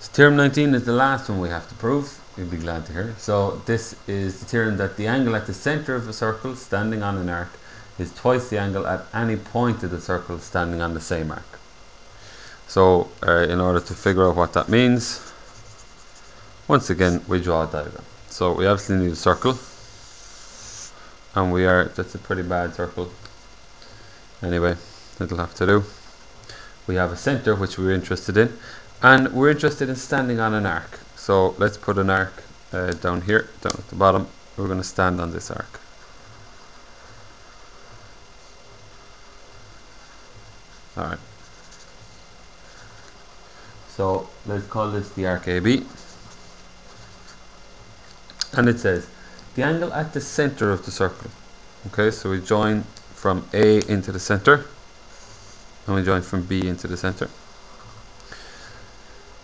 So theorem 19 is the last one we have to prove. You'll be glad to hear. So this is the theorem that the angle at the center of a circle standing on an arc is twice the angle at any point of the circle standing on the same arc. So in order to figure out what that means, once again we draw a diagram. So we obviously need a circle, and that's a pretty bad circle. Anyway, it'll have to do. We have a center which we're interested in, and we're interested in standing on an arc. So let's put an arc down here, down at the bottom. We're going to stand on this arc. Alright. So let's call this the arc AB. And it says the angle at the center of the circle. Okay, so we join from A into the center, and we join from B into the center.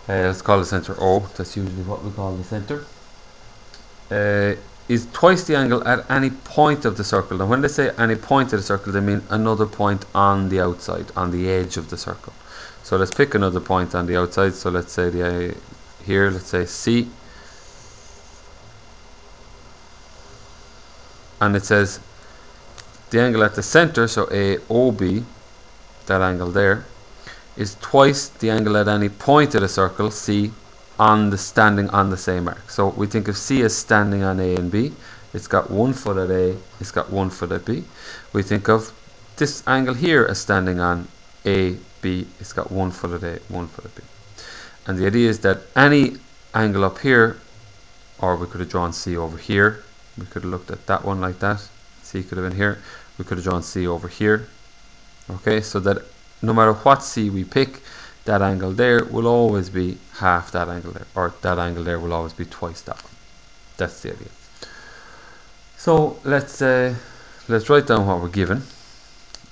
Let's call the center O. That's usually what we call the center. Is twice the angle at any point of the circle. Now when they say any point of the circle, they mean another point on the outside, on the edge of the circle. So let's pick another point on the outside. So let's say here, let's say C. And it says the angle at the center, so AOB, that angle there, is twice the angle at any point of the circle C standing on the same arc. So we think of C as standing on A and B. It's got 1 foot at A, it's got 1 foot at B. We think of this angle here as standing on A, B, it's got 1 foot at A, 1 foot at B. And the idea is that any angle up here, or we could have drawn C over here, we could have looked at that one like that, C could have been here, we could have drawn C over here. Okay, so that no matter what C we pick, that angle there will always be half that angle there, or that angle there will always be twice that one. That's the idea. So let's write down what we're given.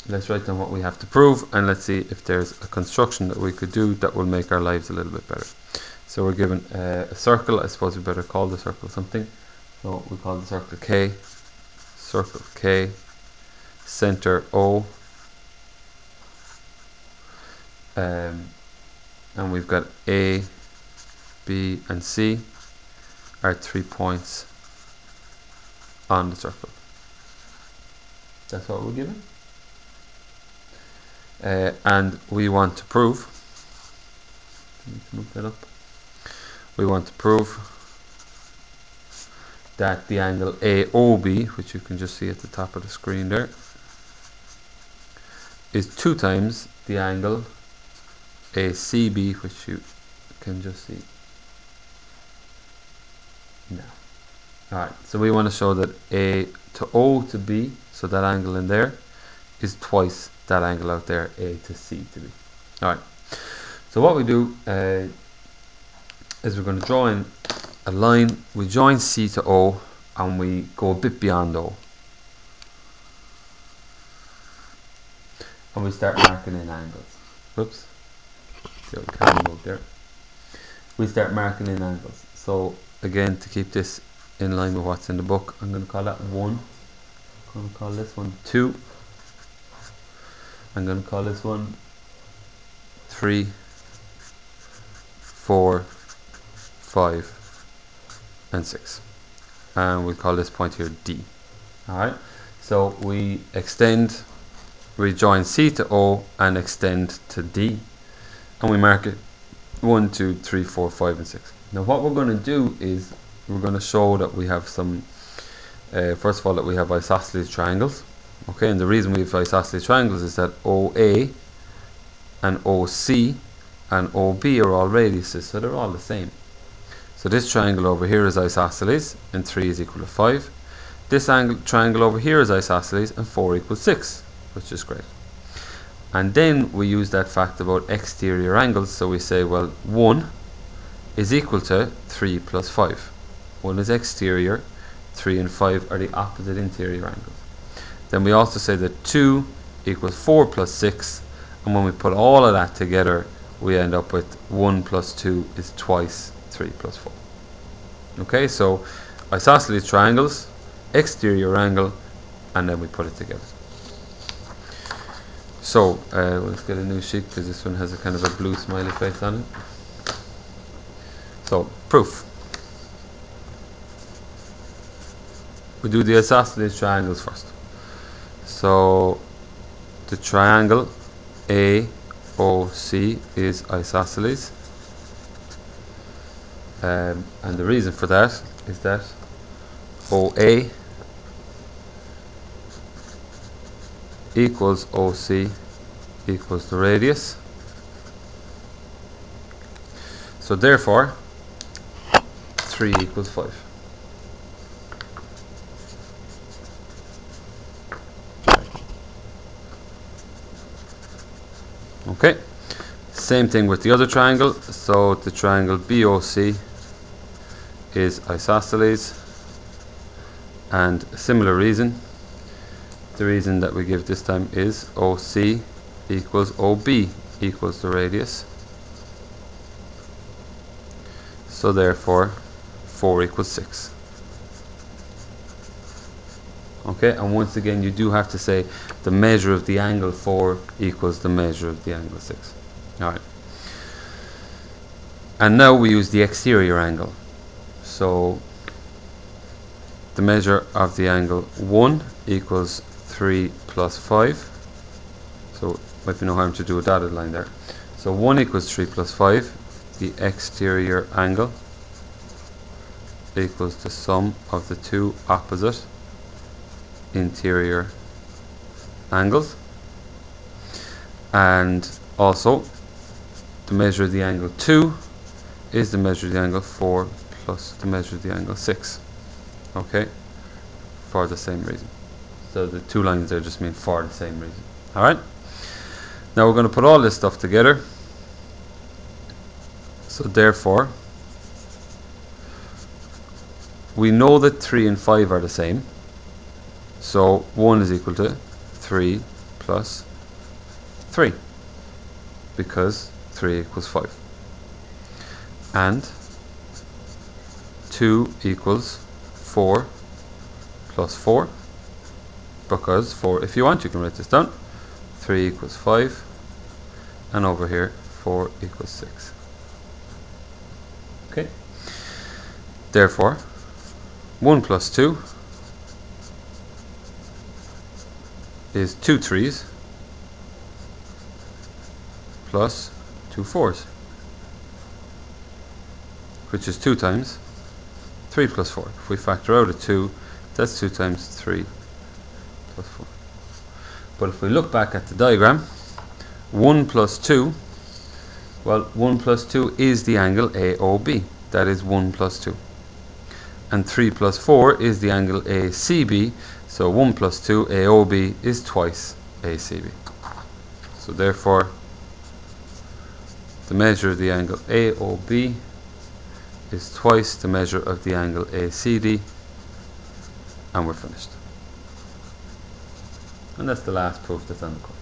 Let's write down what we have to prove, and let's see if there's a construction that we could do that will make our lives a little bit better. So we're given a circle. I suppose we better call the circle something. So we call the circle K. Circle K. Center O. And we've got A, B, and C are 3 points on the circle. That's what we're given. And we want to prove, look that up. We want to prove that the angle AOB, which you can just see at the top of the screen there, is 2 times the angle ACB, which you can just see now. Alright, so we want to show that A to O to B, so that angle in there, is twice that angle out there, A to C to B. Alright, so what we do is we're going to draw in a line. We join C to O, and we go a bit beyond O. And we start marking in angles. Whoops. The old camera move there. We start marking in angles. So again, to keep this in line with what's in the book, I'm going to call that 1. I'm going to call this one 2. I'm going to call this one 3, 4, 5, and 6. And we'll call this point here D. Alright, so we join C to O and extend to D. And we mark it 1, 2, 3, 4, 5, and 6. Now what we're going to do is we're going to show that we have some, first of all, that we have isosceles triangles. Okay, and the reason we have isosceles triangles is that OA and OC and OB are all radiuses, so they're all the same. So this triangle over here is isosceles, and 3 is equal to 5. This triangle over here is isosceles, and 4 equals 6, which is great. And then we use that fact about exterior angles, so we say, well, 1 is equal to 3 plus 5. 1 is exterior, 3 and 5 are the opposite interior angles. Then we also say that 2 equals 4 plus 6, and when we put all of that together, we end up with 1 plus 2 is twice 3 plus 4. Okay, so isosceles triangles, exterior angle, and then we put it together. So let's get a new sheet because this one has a kind of a blue smiley face on it. So, proof. We do the isosceles triangles first. So, the triangle AOC is isosceles. And the reason for that is that OA equals OC equals the radius. So therefore 3 equals 5. Okay, same thing with the other triangle. So the triangle BOC is isosceles, and a similar reason. The reason that we give this time is OC equals OB equals the radius. So therefore 4 equals 6. Okay, and once again you do have to say the measure of the angle 4 equals the measure of the angle 6. Alright. And now we use the exterior angle. So the measure of the angle 1 equals 3 plus 5. So might be no harm to do a dotted line there. So 1 equals 3 plus 5. The exterior angle equals the sum of the two opposite interior angles, and also the measure of the angle 2 is the measure of the angle 4 plus the measure of the angle 6. Okay, for the same reason. So the two lines there just mean for the same reason. Alright, now we're going to put all this stuff together. So therefore we know that 3 and 5 are the same. So 1 is equal to 3 plus 3, because 3 equals 5. And 2 equals 4 plus 4, because 4, if you want you can write this down. 3 equals 5, and over here 4 equals 6. Okay, therefore 1 plus 2 is 2 3s plus 2 4s, which is 2 times 3 plus 4. If we factor out a 2, that's 2 times 3 plus 4. But if we look back at the diagram, 1 plus 2, well, 1 plus 2 is the angle AOB. That is 1 plus 2. And 3 plus 4 is the angle ACB. So 1 plus 2 AOB is twice ACB. So therefore the measure of the angle AOB is twice the measure of the angle ACD, and we're finished. And that's the last proof that's on the course.